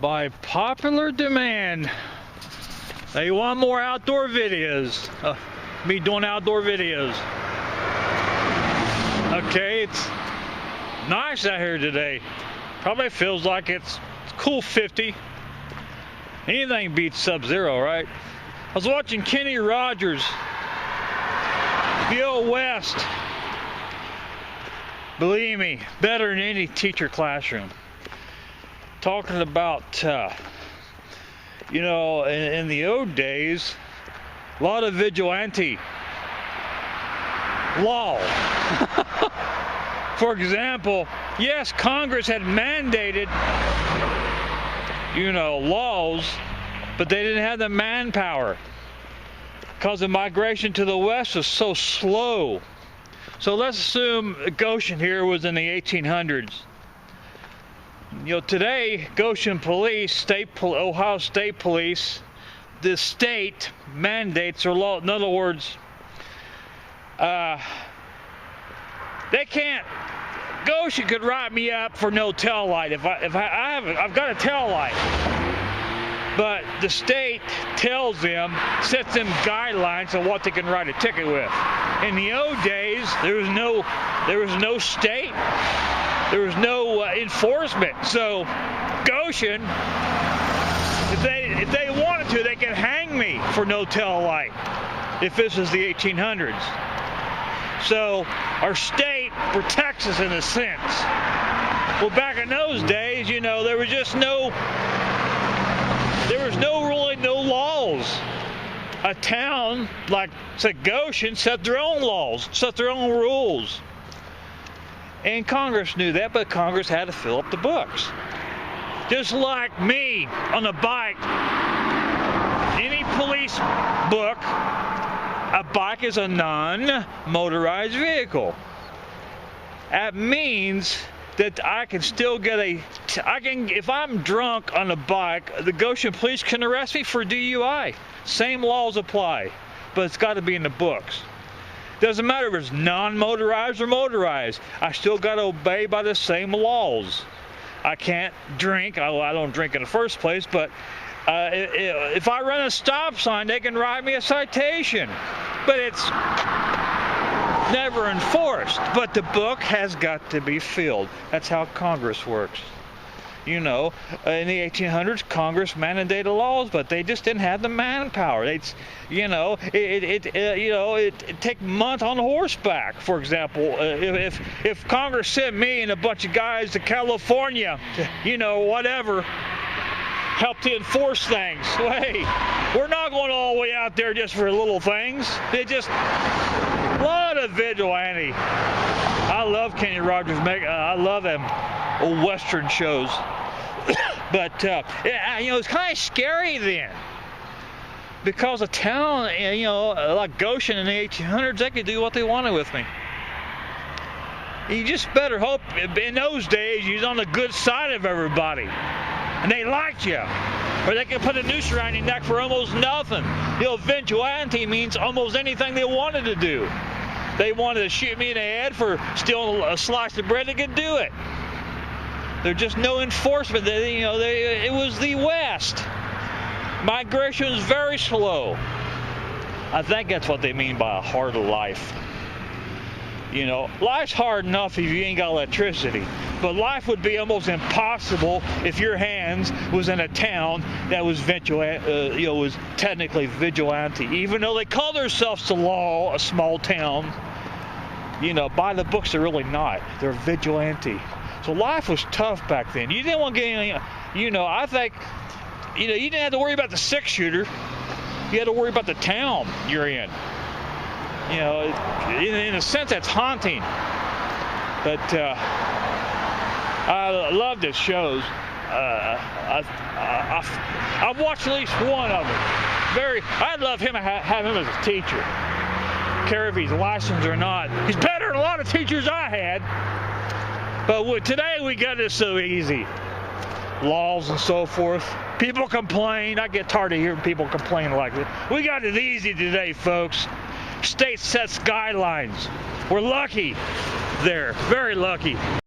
By popular demand, they want more outdoor videos. Me doing outdoor videos. Okay, it's nice out here today. Probably feels like it's cool 50. Anything beats sub-zero, right? I was watching Kenny Rogers, the old West. Believe me, better than any teacher classroom. Talking about, in the old days, a lot of vigilante law. For example, yes, Congress had mandated, laws, but they didn't have the manpower because the migration to the West was so slow. So let's assume Goshen here was in the 1800s. Today, Goshen Police, Ohio State Police, the state mandates or law. In other words, they can't. Goshen could write me up for no tail light if I've got a tail light, but the state tells them, sets them guidelines on what they can write a ticket with. In the old days, there was no state. There was no enforcement. So Goshen, if they wanted to, they could hang me for no tail light if this is the 1800s. So our state protects us in a sense. Well, back in those days, there was just no laws. A town like, say, Goshen set their own laws, set their own rules. And Congress knew that, but Congress had to fill up the books. Just like me on a bike, any police book, a bike is a non-motorized vehicle. That means that I can still get if I'm drunk on a bike, the Goshen police can arrest me for DUI. Same laws apply, but it's got to be in the books. Doesn't matter if it's non-motorized or motorized. I still got to obey by the same laws. I can't drink. I don't drink in the first place, but if I run a stop sign, they can write me a citation. But it's never enforced. But the book has got to be filled. That's how Congress works. In the 1800s, Congress mandated laws, but they just didn't have the manpower. It take months on horseback. For example, if Congress sent me and a bunch of guys to California, whatever, help to enforce things. Well, hey, we're not going all the way out there just for little things. A lot of vigilante. I love Kenny Rogers. I love them old Western shows. But it's kind of scary then, because a town, like Goshen in the 1800s, they could do what they wanted with me. You just better hope in those days you was on the good side of everybody, and they liked you, or they could put a noose around your neck for almost nothing. Vigilante means almost anything they wanted to do. They wanted to shoot me in the head for stealing a slice of bread, they could do it. There's just no enforcement. It was the West. Migration was very slow. I think that's what they mean by a harder life. Life's hard enough if you ain't got electricity, but life would be almost impossible if your hands was in a town that was was technically vigilante. Even though they call themselves the law, a small town, by the books they're really not. They're vigilante. So life was tough back then. You didn't want to get any, I think, you didn't have to worry about the six-shooter. You had to worry about the town you're in. In a sense, that's haunting. But I love his shows. I've watched at least one of them. I'd love have him as a teacher. Care if he's licensed or not. He's better than a lot of teachers I had. But today we got it so easy. Laws and so forth. People complain. I get tired of hearing people complain like this. We got it easy today, folks. State sets guidelines. We're lucky there. Very lucky.